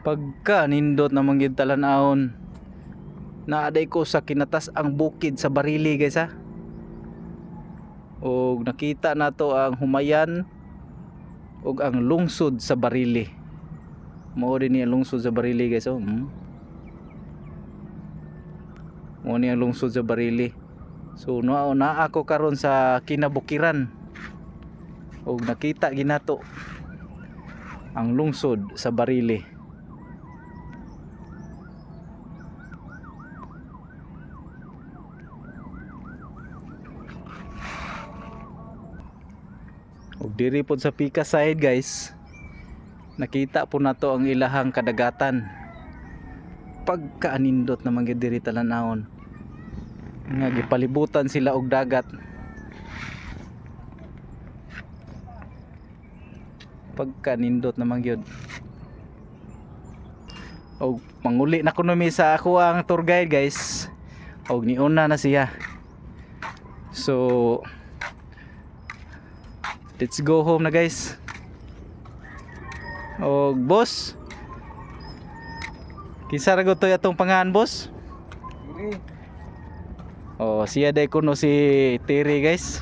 Pagka nindot na manggid talan-ahon, naaday ko sa kinatas ang bukid sa Barili guys ha. Og nakita nato ang Humayan og ang lungsod sa Barili. Mao din ni ang lungsod sa Barili guys oh. Mao ni ang lungsod sa Barili. So naa ako karon sa kinabukiran. Og nakita ginato ang lungsod sa Barili. Og diri pod sa Pika side guys, nakita po nato ang ilahang kadagatan. Pagkaanindot naman gid diri talan-ahon. Nga gipalibutan sila og dagat. Pagkanindot naman gyud. Og manguli na kuno mi sa ako ang tour guide guys. Og niuna na siya. So let's go home na guys. Og boss, kinsa ra gotoy atong pangahan boss? Oh, siya day kuno si Terry guys.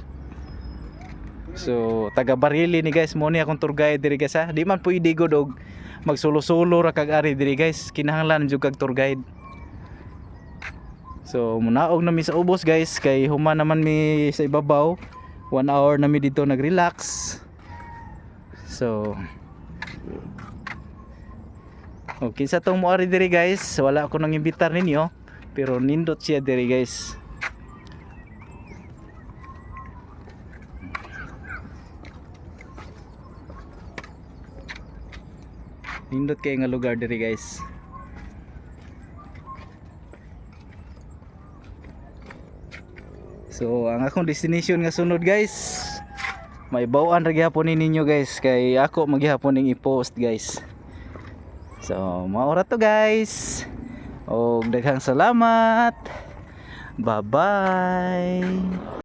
So taga Barili ni guys, mo ni akong tour guide diri guys ha. Di man pwede gud og magsulo-sulo ra kag ari diri guys. Kinahanglan jud kag tour guide. So munaog na mi sa ubos guys, kay human naman mi sa ibabaw. 1 hour na mi dito nag-relax. So okay, sa tong moari diri guys, wala ako nang imbitar ninyo, pero nindot siya diri guys. Nindot kay nga lugar diri guys. So ang akong destination nga sunod guys, may bawaan ra gyapon ninyo guys, kay ako maghihapon ning i-post guys. So maura to guys. Og daghang salamat. Bye bye.